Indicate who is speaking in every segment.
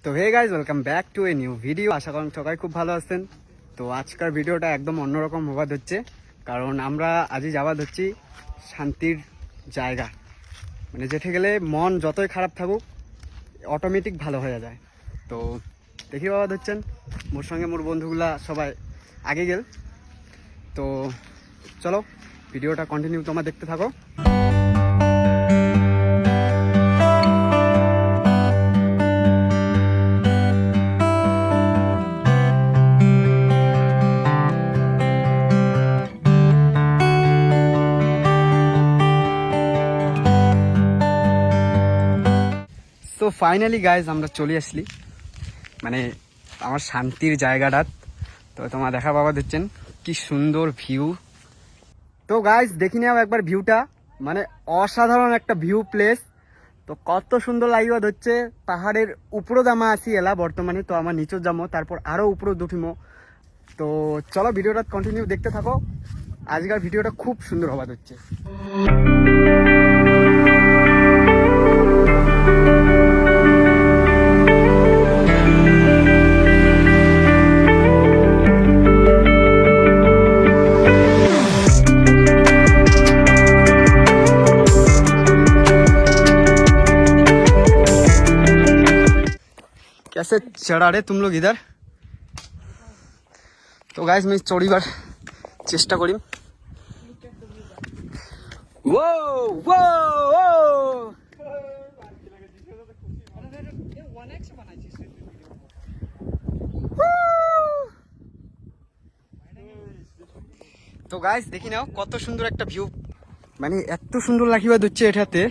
Speaker 1: তো hey guys welcome back to a new video. আশা করি সবাই খুব ভালো আছেন। তো আজকের ভিডিওটা একদম অন্যরকম হওয়ার হচ্ছে, কারণ আমরা আজই যাওয়া হচ্ছি শান্তির জায়গা, মানে যেতে গেলে মন যতই খারাপ থাকুক অটোমেটিক ভালো হয়ে যায়। তো দেখি বাবা হচ্ছেন মোর সঙ্গে মোর বন্ধুগুলা সবাই আগে গেল। তো চলো ভিডিওটা কন্টিনিউ তোমরা দেখতে থাকো। তো ফাইনালি গাইজ আমরা চলে আসলি মানে আমার শান্তির জায়গাটা। তো তোমরা দেখা পাবা দিচ্ছেন কি সুন্দর ভিউ। তো গাইজ দেখি নাও একবার ভিউটা, মানে অসাধারণ একটা ভিউ প্লেস। তো কত সুন্দর লাগিবা হচ্ছে, পাহাড়ের উপরও দামা আসি এলা বর্তমানে। তো আমার নিচেও যাবো, তারপর আরও উপরেও দুঠিমো। তো চলো ভিডিওটা কন্টিনিউ দেখতে থাকো। আজকের ভিডিওটা খুব সুন্দর হওয়া হচ্ছে। कैसे चढ़ा रहे तुम लोग इधर? तो गाइस मैं चढ़ीबार चेष्टा करी। वो वो वो তো গাইস দেখি নাও কত সুন্দর একটা ভিউ, মানে এত সুন্দর লাগিবা হচ্ছে এটাতে।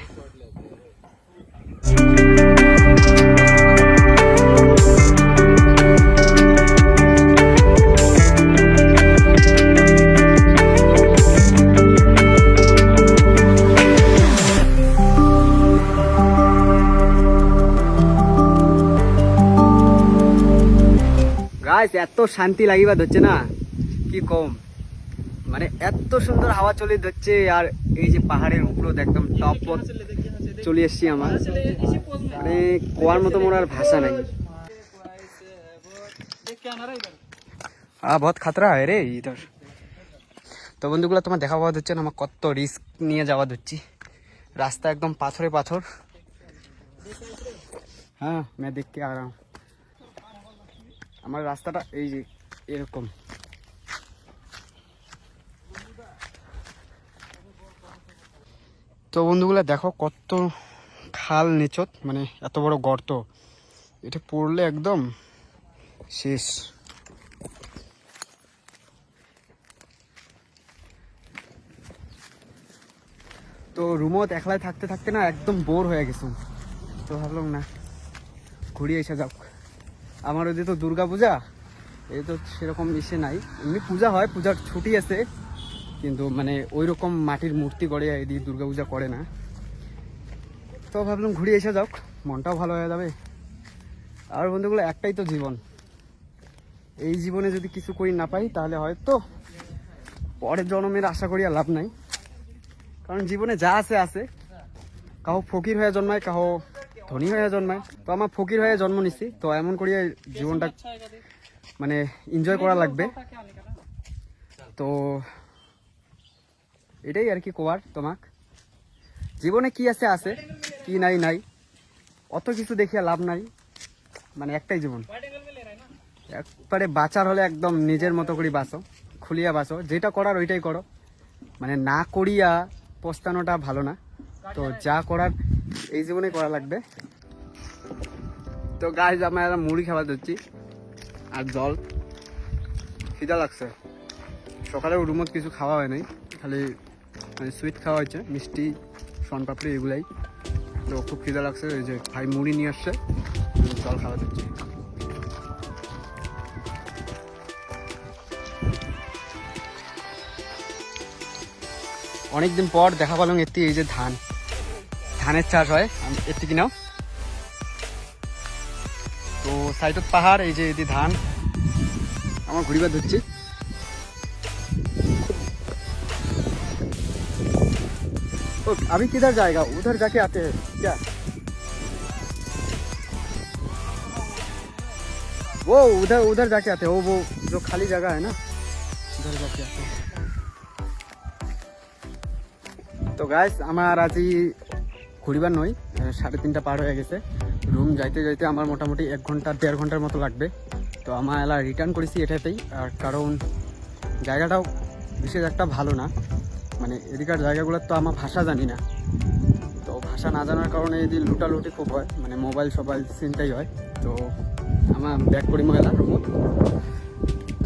Speaker 1: গাইস এত শান্তি লাগিবা হচ্ছে না কি কম, মানে এত সুন্দর হাওয়া চলে যাচ্ছে। আর এই যে পাহাড়ের উপরে একদম টপ চলে এসছি আমার, মানে কোয়ার মতো মোর আর ভাষা নাই। বহুত খাতরা হয় রে ইধর। তো বন্ধুগুলো তোমার দেখা পাওয়া হচ্ছে না আমার কত রিস্ক নিয়ে যাওয়া হচ্ছে। রাস্তা একদম পাথরে পাথর। হ্যাঁ मैं देख के आ रहा हूँ। আমার রাস্তাটা এই যে এরকম। তো বন্ধুগুলো দেখো কত খাল নিচত, মানে এত বড় গর্ত, এটা পড়লে একদম শেষ। তো রুমত একলাই থাকতে থাকতে না একদম বোর হয়ে গেছি। তো ভাবলাম না ঘুরিয়ে এসে যাও। আমার ওই তো দুর্গা পূজা, এই তো সেরকম ইসে নাই। এমনি পূজা হয়, পূজার ছুটি আছে, কিন্তু মানে ওই রকম মাটির মূর্তি করে এদিকে দুর্গা পূজা করে না। তো ভাবলাম ঘুরিয়ে এসে যাও, মনটাও ভালো হয়ে যাবে। আর বন্ধুগুলো একটাই তো জীবন, এই জীবনে যদি কিছু করি না পাই তাহলে হয়তো পরের জন্মের আশা করি আর লাভ নাই। কারণ জীবনে যা আছে আছে, কাহো ফকির হয়ে জন্মায়, কাহো ধনী হয়ে জন্মায়। তো আমার ফকির হয়ে জন্ম নিছি, তো এমন করিয়ে জীবনটা মানে এনজয় করা লাগবে। তো এটাই আর কি কোয়ার তোমাক, জীবনে কি আছে আছে, কি নাই নাই, অত কিছু দেখিয়া লাভ নাই। মানে একটাই জীবন, একবারে বাঁচার হলে একদম নিজের মতো করে বাঁচো, খুলিয়া বাঁচো, যেটা করার ওইটাই করো। মানে না করিয়া পস্তানোটা ভালো না। তো যা করার এই জীবনে করা লাগবে। তো গাইজ আমরা মুড়ি খাওয়া দিচ্ছি আর জল। খিদা লাগছে, সকালে রুমত কিছু খাওয়া হয় নাই, খালি মানে সুইট খাওয়া হয়েছে, মিষ্টি শনপাপড়ি এগুলাই। তো খুব খিদা লাগছে, ওই যে ভাই মুড়ি নিয়ে আসছে, জল খাওয়া দিচ্ছি। অনেকদিন পর দেখা পেলাম এতে এই যে ধানের চাষ হয় এতে কিনাও। তো সাইডত পাহাড়, এই যে এদি ধান আমার ঘুরিবার ধরছি। तो अभी किधर जाएगा, उधर जाके आते हैं क्या? वो उधर उधर जाके आते हैं, वो जो खाली जगह है ना उधर जाके आते हैं। তো গাইস আমার আজি ঘুরিবার নয়, 3:30 পার হয়ে গেছে। রুম যাইতে যাইতে আমার মোটামুটি 1 ঘন্টা 1.5 ঘন্টার মতো লাগবে। তো আমার এলা রিটার্ন করেছি এটাতেই, আর কারণ জায়গাটাও বিশেষ একটা ভালো না, মানে এদিকার জায়গাগুলোর তো আমার ভাষা জানি না। তো ভাষা না জানার কারণে এই যে লুটালুটি খুব হয়, মানে মোবাইল সবাইল চিন্তাই হয়। তো আমার ব্যাক করি মহিলা রুম।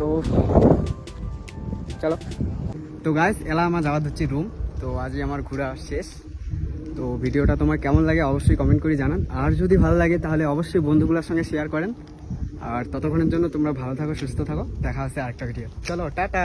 Speaker 1: তো চলো, তো গাইস এলা আমার যাওয়া হচ্ছে রুম। তো আজই আমার ঘোরা শেষ। তো ভিডিওটা তোমার কেমন লাগে অবশ্যই কমেন্ট করে জানান, আর যদি ভালো লাগে তাহলে অবশ্যই বন্ধুগুলোর সঙ্গে শেয়ার করেন। আর ততক্ষণের জন্য তোমরা ভালো থাকো, সুস্থ থাকো, দেখা হচ্ছে আরেকটা ভিডিও। চলো টাটা।